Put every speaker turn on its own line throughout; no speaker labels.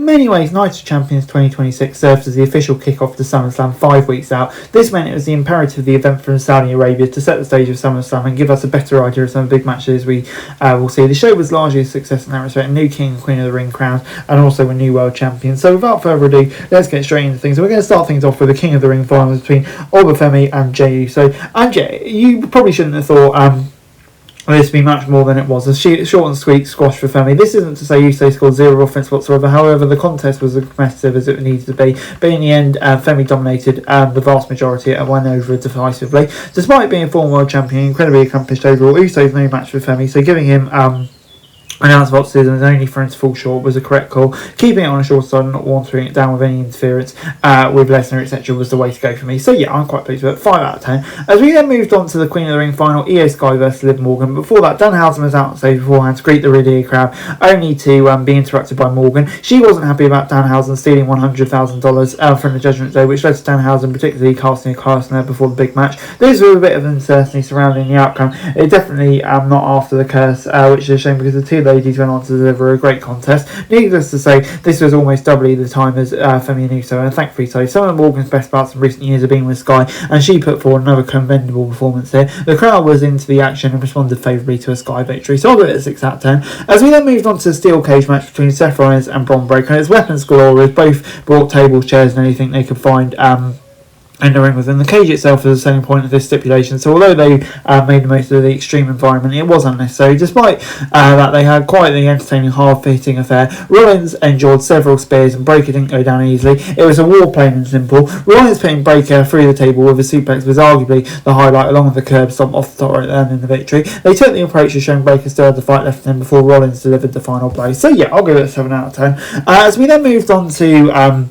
in many ways, Night of Champions 2026 served as the official kick-off to SummerSlam 5 weeks out. This meant it was the imperative of the event from Saudi Arabia to set the stage of SummerSlam and give us a better idea of some of the big matches we will see. The show was largely a success in that respect, a new King and Queen of the Ring crowned, and also a new World Champion. So without further ado, let's get straight into things. So we're going to start things off with the King of the Ring finals between Obafemi and Jey Uso. And Jey, you probably shouldn't have thought this to be much more than it was. A short and sweet squash for Femi. This isn't to say Uso scored zero offense whatsoever. However, the contest was as competitive as it needed to be. But in the end, Femi dominated the vast majority and won over decisively. Despite being a former world champion, incredibly accomplished overall, Uso's no match for Femi. So giving him announced boxes and only for him to fall short was a correct call. Keeping it on a short side and not watering it down with any interference with Lesnar, etc. was the way to go for me. So yeah, I'm quite pleased with it. 5 out of 10. As we then moved on to the Queen of the Ring final, Io Sky versus Liv Morgan. Before that, Danhausen was out on stage beforehand to greet the Ridley crowd, only to be interrupted by Morgan. She wasn't happy about Danhausen stealing $100,000 from the Judgment Day, which led to Danhausen particularly casting a curse on her before the big match. There's a bit of uncertainty surrounding the outcome. It definitely not after the curse, which is a shame because the two ladies went on to deliver a great contest. Needless to say, this was almost doubly the time as Femi and Uso, and thankfully so. Some of Morgan's best parts in recent years have been with Sky, and she put forward another commendable performance here. The crowd was into the action and responded favourably to a Sky victory, so I'll give it a 6 out of 10. As we then moved on to the steel cage match between Seth Rollins and Bron Breakker, and its weapons galore, as both brought tables, chairs and anything they could find in the ring within. The cage itself is the selling point of this stipulation, so although they made the most of the extreme environment, it was unnecessary. Despite that, they had quite the entertaining, hard-fitting affair. Rollins endured several spears and Breakker didn't go down easily. It was a war, plain and simple. Rollins putting Breakker through the table with a suplex was arguably the highlight, along with the curb stomp off the top right there in the victory. They took the approach of showing Breakker still had the fight left in them before Rollins delivered the final blow. So yeah, I'll give it a 7 out of 10. As we then moved on to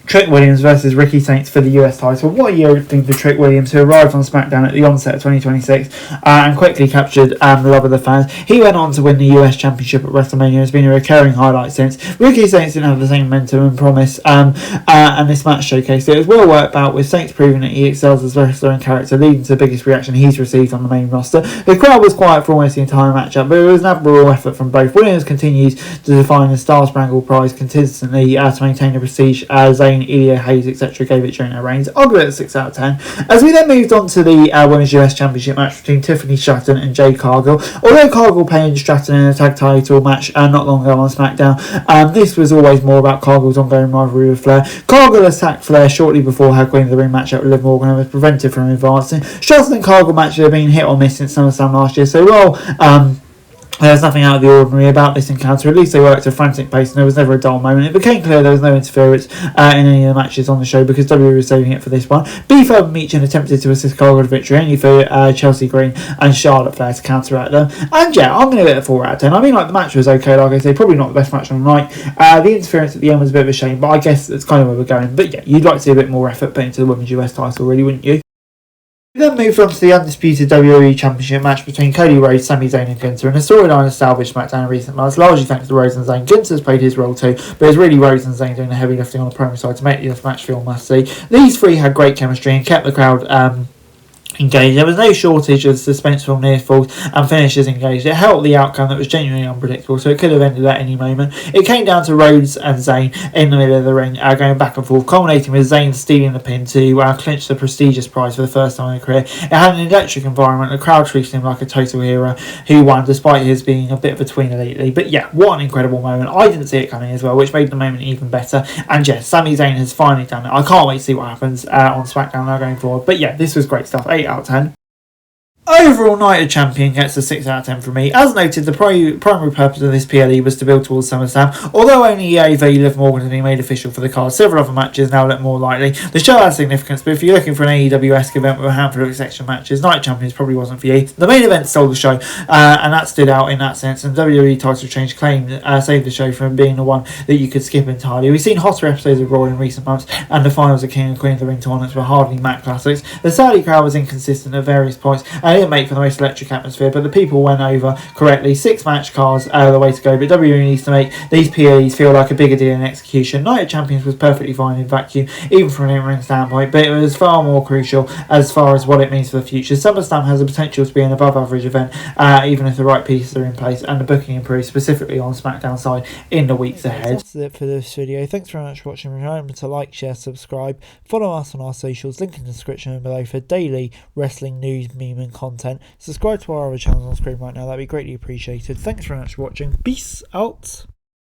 Trick Williams versus Ricky Saints for the US title. What a year for Trick Williams, who arrived on SmackDown at the onset of 2026 and quickly captured the love of the fans. He went on to win the US Championship at WrestleMania and has been a recurring highlight since. Ricky Saints didn't have the same momentum and promise, and this match showcased it. It was well worked out, with Saints proving that he excels as a wrestler and character, leading to the biggest reaction he's received on the main roster. The crowd was quiet for almost the entire matchup, but it was an admirable effort from both. Williams continues to define the Star Spangled Prize consistently to maintain the prestige Zayn, Ilya, Hayes, etc. gave it during their reigns. I'll give it a 6 out of 10. As we then moved on to the Women's US Championship match between Tiffany Stratton and Jade Cargill. Although Cargill pinned Stratton in a tag title match not long ago on SmackDown, this was always more about Cargill's ongoing rivalry with Flair. Cargill attacked Flair shortly before her Queen of the Ring matchup with Liv Morgan and was prevented from advancing. Stratton and Cargill matches have been hit or miss since SummerSlam last year, so there's nothing out of the ordinary about this encounter. At least they worked at a frantic pace and there was never a dull moment. It became clear there was no interference in any of the matches on the show because WWE was saving it for this one. Beef Urban Meechin attempted to assist Cargill to victory, only for Chelsea Green and Charlotte Flair to counteract them. And yeah, I'm going to give it a 4 out of 10. I mean, like, the match was okay, like I say, probably not the best match on the night. The interference at the end was a bit of a shame, but I guess that's kind of where we're going. But yeah, you'd like to see a bit more effort put into the Women's US title, really, wouldn't you? We then moved on to the undisputed WWE Championship match between Cody Rhodes, Sami Zayn and Gunther, and a storyline has salvaged SmackDown in recent months, largely thanks to Rhodes and Zayn. Gunther's played his role too, but it's really Rhodes and Zayn doing the heavy lifting on the promo side to make this match feel must-see. These three had great chemistry and kept the crowd engaged. There was no shortage of suspenseful near falls and finishes engaged. It helped the outcome that was genuinely unpredictable, so it could have ended at any moment. It came down to Rhodes and Zayn in the middle of the ring, going back and forth, culminating with Zayn stealing the pin to clinch the prestigious prize for the first time in his career. It had an electric environment. The crowd treated him like a total hero who won, despite his being a bit of a tweener lately. But yeah, what an incredible moment. I didn't see it coming as well, which made the moment even better. And yes, Sami Zayn has finally done it. I can't wait to see what happens on SmackDown now going forward. But yeah, this was great stuff. 8 out of 10. Overall, Night of Champion gets a 6 out of 10 from me. As noted, the primary purpose of this PLE was to build towards SummerSlam. Although only AEW Liv Morgan has been made official for the card, several other matches now look more likely. The show has significance, but if you're looking for an AEW-esque event with a handful of exception matches, Night of Champions probably wasn't for you. The main event stole the show, and that stood out in that sense, and WWE title change claimed saved the show from being the one that you could skip entirely. We've seen hotter episodes of Raw in recent months, and the finals of King and Queen of the Ring tournaments were hardly MAC classics. The Saudi crowd was inconsistent at various points, and didn't make for the most electric atmosphere, but the people went over correctly. 6-match cards are the way to go, but WWE needs to make these PLEs feel like a bigger deal in execution. Night of Champions was perfectly fine in vacuum, even from an in-ring standpoint, but it was far more crucial as far as what it means for the future. SummerSlam has the potential to be an above-average event, even if the right pieces are in place and the booking improves, specifically on SmackDown side in the weeks ahead. That's it for this video. Thanks very much for watching. Remember to like, share, subscribe, follow us on our socials, link in the description below for daily wrestling news, meme and content. Subscribe to our other channels on screen right now, that'd be greatly appreciated. Thanks very much for watching. Peace out.